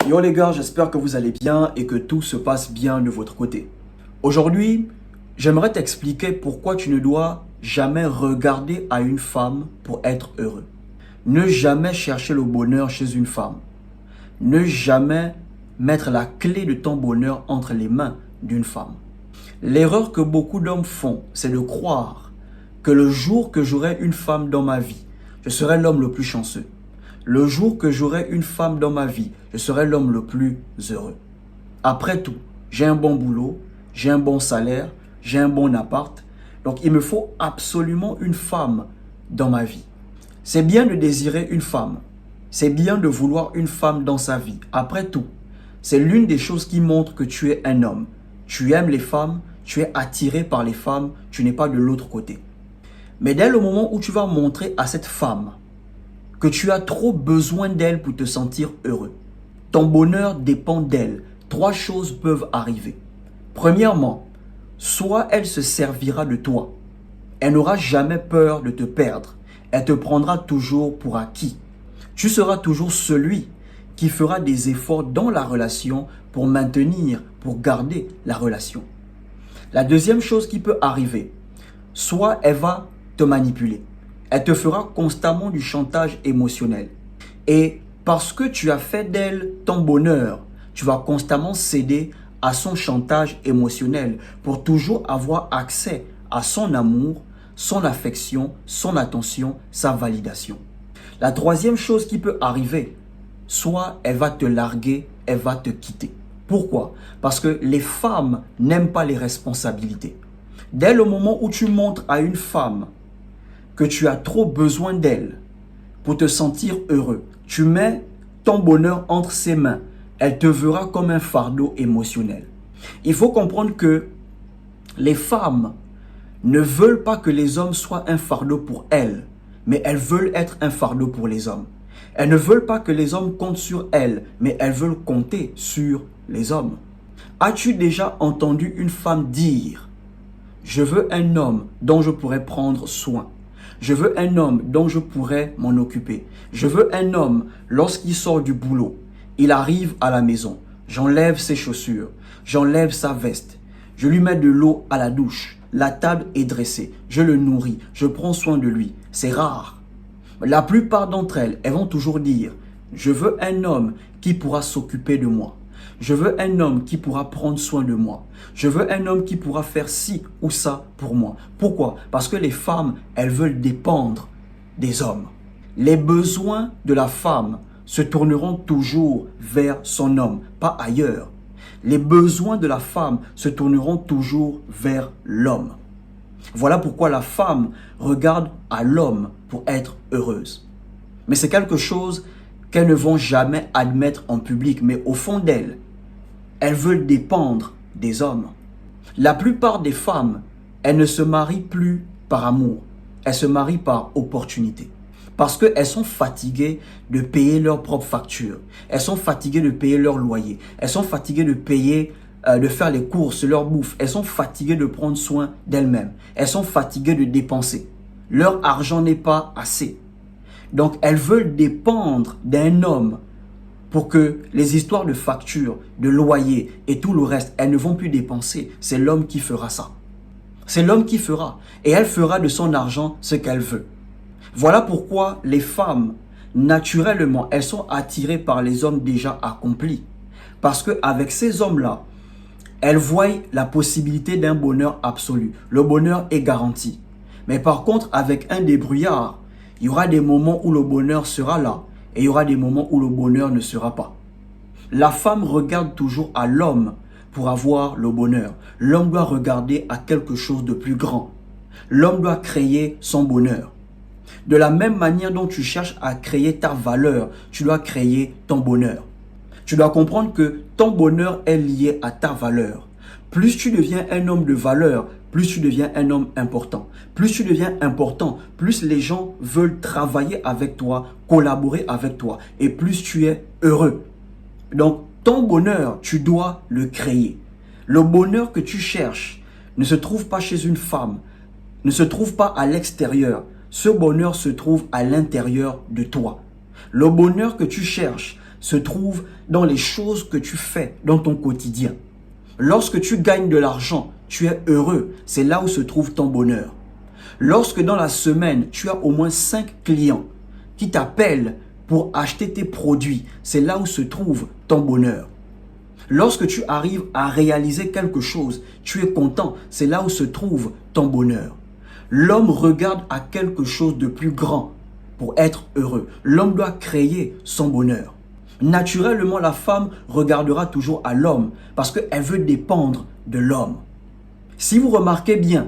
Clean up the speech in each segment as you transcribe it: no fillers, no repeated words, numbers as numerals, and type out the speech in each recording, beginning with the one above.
Yo les gars, j'espère que vous allez bien et que tout se passe bien de votre côté. Aujourd'hui, j'aimerais t'expliquer pourquoi tu ne dois jamais regarder à une femme pour être heureux. Ne jamais chercher le bonheur chez une femme. Ne jamais mettre la clé de ton bonheur entre les mains d'une femme. L'erreur que beaucoup d'hommes font, c'est de croire que le jour que j'aurai une femme dans ma vie, je serai l'homme le plus chanceux. Le jour que j'aurai une femme dans ma vie, je serai l'homme le plus heureux. Après tout, j'ai un bon boulot, j'ai un bon salaire, j'ai un bon appart. Donc il me faut absolument une femme dans ma vie. C'est bien de désirer une femme. C'est bien de vouloir une femme dans sa vie. Après tout, c'est l'une des choses qui montre que tu es un homme. Tu aimes les femmes, tu es attiré par les femmes, tu n'es pas de l'autre côté. Mais dès le moment où tu vas montrer à cette femme que tu as trop besoin d'elle pour te sentir heureux, ton bonheur dépend d'elle, trois choses peuvent arriver. Premièrement, soit elle se servira de toi. Elle n'aura jamais peur de te perdre. Elle te prendra toujours pour acquis. Tu seras toujours celui qui fera des efforts dans la relation pour maintenir, pour garder la relation. La deuxième chose qui peut arriver, soit elle va te manipuler. Elle te fera constamment du chantage émotionnel. Et parce que tu as fait d'elle ton bonheur, tu vas constamment céder à son chantage émotionnel pour toujours avoir accès à son amour, son affection, son attention, sa validation. La troisième chose qui peut arriver, soit elle va te larguer, elle va te quitter. Pourquoi? Parce que les femmes n'aiment pas les responsabilités. Dès le moment où tu montres à une femme que tu as trop besoin d'elle pour te sentir heureux, tu mets ton bonheur entre ses mains, elle te verra comme un fardeau émotionnel. Il faut comprendre que les femmes ne veulent pas que les hommes soient un fardeau pour elles, mais elles veulent être un fardeau pour les hommes. Elles ne veulent pas que les hommes comptent sur elles, mais elles veulent compter sur les hommes. As-tu déjà entendu une femme dire « Je veux un homme dont je pourrais prendre soin. Je veux un homme dont je pourrais m'en occuper. Je veux un homme, lorsqu'il sort du boulot, il arrive à la maison, j'enlève ses chaussures, j'enlève sa veste, je lui mets de l'eau à la douche, la table est dressée, je le nourris, je prends soin de lui. » C'est rare. La plupart d'entre elles, elles vont toujours dire « Je veux un homme qui pourra s'occuper de moi. Je veux un homme qui pourra prendre soin de moi. Je veux un homme qui pourra faire ci ou ça pour moi. » Pourquoi? Parce que les femmes, elles veulent dépendre des hommes. Les besoins de la femme se tourneront toujours vers son homme, pas ailleurs. Les besoins de la femme se tourneront toujours vers l'homme. Voilà pourquoi la femme regarde à l'homme pour être heureuse. Mais c'est quelque chose qu'elles ne vont jamais admettre en public, mais au fond d'elles, elles veulent dépendre des hommes. La plupart des femmes, elles ne se marient plus par amour, elles se marient par opportunité. Parce qu'elles sont fatiguées de payer leurs propres factures, elles sont fatiguées de payer leur loyer, elles sont fatiguées de payer, de faire les courses, leur bouffe, elles sont fatiguées de prendre soin d'elles-mêmes, elles sont fatiguées de dépenser. Leur argent n'est pas assez. Donc elles veulent dépendre d'un homme pour que les histoires de factures, de loyer et tout le reste, elles ne vont plus dépenser. C'est l'homme qui fera ça. C'est l'homme qui fera. Et elle fera de son argent ce qu'elle veut. Voilà pourquoi les femmes, naturellement, elles sont attirées par les hommes déjà accomplis. Parce qu'avec ces hommes-là, elles voient la possibilité d'un bonheur absolu. Le bonheur est garanti. Mais par contre, avec un débrouillard, il y aura des moments où le bonheur sera là et il y aura des moments où le bonheur ne sera pas. La femme regarde toujours à l'homme pour avoir le bonheur. L'homme doit regarder à quelque chose de plus grand. L'homme doit créer son bonheur. De la même manière dont tu cherches à créer ta valeur, tu dois créer ton bonheur. Tu dois comprendre que ton bonheur est lié à ta valeur. Plus tu deviens un homme de valeur, plus tu deviens un homme important. Plus tu deviens important, plus les gens veulent travailler avec toi, collaborer avec toi. Et plus tu es heureux. Donc, ton bonheur, tu dois le créer. Le bonheur que tu cherches ne se trouve pas chez une femme, ne se trouve pas à l'extérieur. Ce bonheur se trouve à l'intérieur de toi. Le bonheur que tu cherches se trouve dans les choses que tu fais dans ton quotidien. Lorsque tu gagnes de l'argent, tu es heureux. C'est là où se trouve ton bonheur. Lorsque dans la semaine, tu as au moins 5 clients qui t'appellent pour acheter tes produits, c'est là où se trouve ton bonheur. Lorsque tu arrives à réaliser quelque chose, tu es content, c'est là où se trouve ton bonheur. L'homme regarde à quelque chose de plus grand pour être heureux. L'homme doit créer son bonheur. Naturellement, la femme regardera toujours à l'homme parce qu'elle veut dépendre de l'homme. Si vous remarquez bien,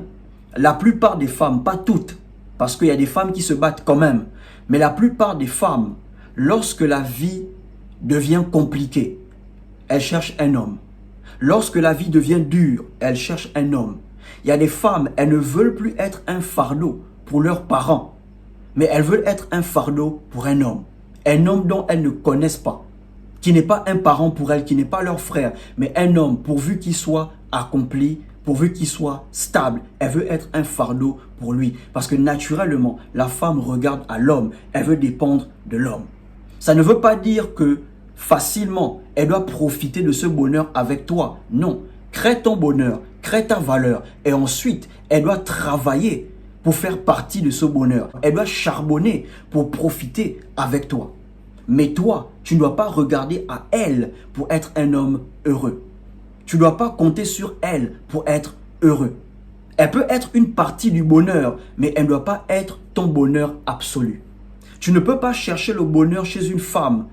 la plupart des femmes, pas toutes, parce qu'il y a des femmes qui se battent quand même, mais la plupart des femmes, lorsque la vie devient compliquée, elles cherchent un homme. Lorsque la vie devient dure, elles cherchent un homme. Il y a des femmes, elles ne veulent plus être un fardeau pour leurs parents, mais elles veulent être un fardeau pour un homme. Un homme dont elles ne connaissent pas, qui n'est pas un parent pour elles, qui n'est pas leur frère, mais un homme pourvu qu'il soit accompli, pourvu qu'il soit stable. Elle veut être un fardeau pour lui. Parce que naturellement, la femme regarde à l'homme. Elle veut dépendre de l'homme. Ça ne veut pas dire que facilement, elle doit profiter de ce bonheur avec toi. Non. Crée ton bonheur, crée ta valeur. Et ensuite, elle doit travailler pour faire partie de ce bonheur. Elle doit charbonner pour profiter avec toi. Mais toi, tu ne dois pas regarder à elle pour être un homme heureux. Tu ne dois pas compter sur elle pour être heureux. Elle peut être une partie du bonheur, mais elle ne doit pas être ton bonheur absolu. Tu ne peux pas chercher le bonheur chez une femme.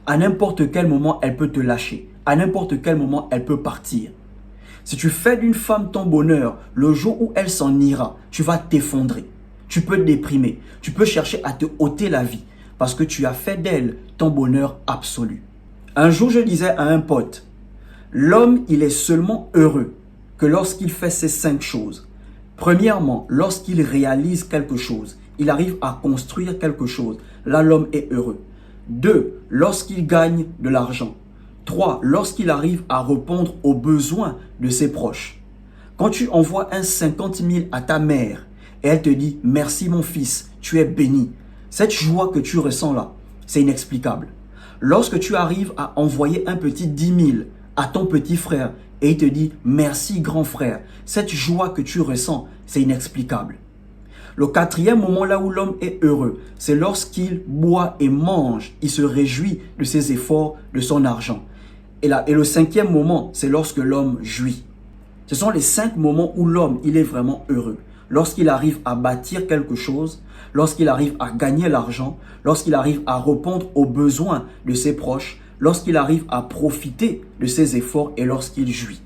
À n'importe quel moment, elle peut te lâcher. À n'importe quel moment, elle peut partir. Si tu fais d'une femme ton bonheur, le jour où elle s'en ira, tu vas t'effondrer. Tu peux te déprimer. Tu peux chercher à te ôter la vie parce que tu as fait d'elle ton bonheur absolu. Un jour, je disais à un pote, l'homme, il est seulement heureux que lorsqu'il fait ces 5 choses. Premièrement, lorsqu'il réalise quelque chose, il arrive à construire quelque chose. Là, l'homme est heureux. 2, lorsqu'il gagne de l'argent. 3, lorsqu'il arrive à répondre aux besoins de ses proches. Quand tu envoies un 50 000 à ta mère et elle te dit « Merci mon fils, tu es béni », cette joie que tu ressens là, c'est inexplicable. Lorsque tu arrives à envoyer un petit 10 000 à ton petit frère et il te dit « Merci grand frère », cette joie que tu ressens, c'est inexplicable. Le 4e moment là où l'homme est heureux, c'est lorsqu'il boit et mange, il se réjouit de ses efforts, de son argent. Et le 5e moment, c'est lorsque l'homme jouit. Ce sont les 5 moments où l'homme, il est vraiment heureux. Lorsqu'il arrive à bâtir quelque chose, lorsqu'il arrive à gagner l'argent, lorsqu'il arrive à répondre aux besoins de ses proches, lorsqu'il arrive à profiter de ses efforts et lorsqu'il jouit.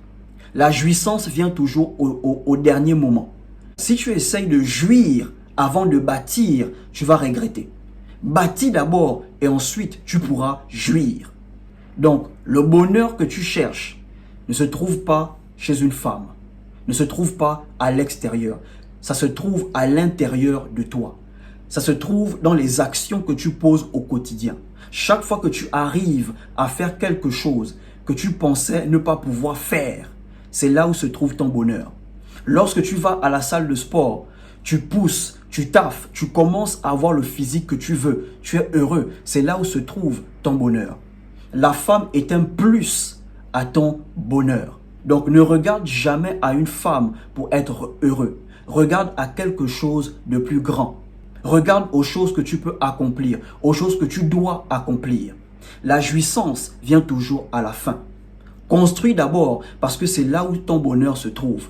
La jouissance vient toujours au dernier moment. Si tu essayes de jouir avant de bâtir, tu vas regretter. Bâtis d'abord et ensuite tu pourras jouir. Donc, le bonheur que tu cherches ne se trouve pas chez une femme, ne se trouve pas à l'extérieur. Ça se trouve à l'intérieur de toi. Ça se trouve dans les actions que tu poses au quotidien. Chaque fois que tu arrives à faire quelque chose que tu pensais ne pas pouvoir faire, c'est là où se trouve ton bonheur. Lorsque tu vas à la salle de sport, tu pousses, tu taffes, tu commences à avoir le physique que tu veux, tu es heureux, c'est là où se trouve ton bonheur. La femme est un plus à ton bonheur. Donc ne regarde jamais à une femme pour être heureux. Regarde à quelque chose de plus grand. Regarde aux choses que tu peux accomplir, aux choses que tu dois accomplir. La jouissance vient toujours à la fin. Construis d'abord parce que c'est là où ton bonheur se trouve.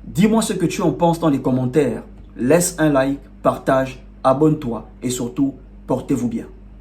Dis-moi ce que tu en penses dans les commentaires. Laisse un like, partage, abonne-toi et surtout, portez-vous bien.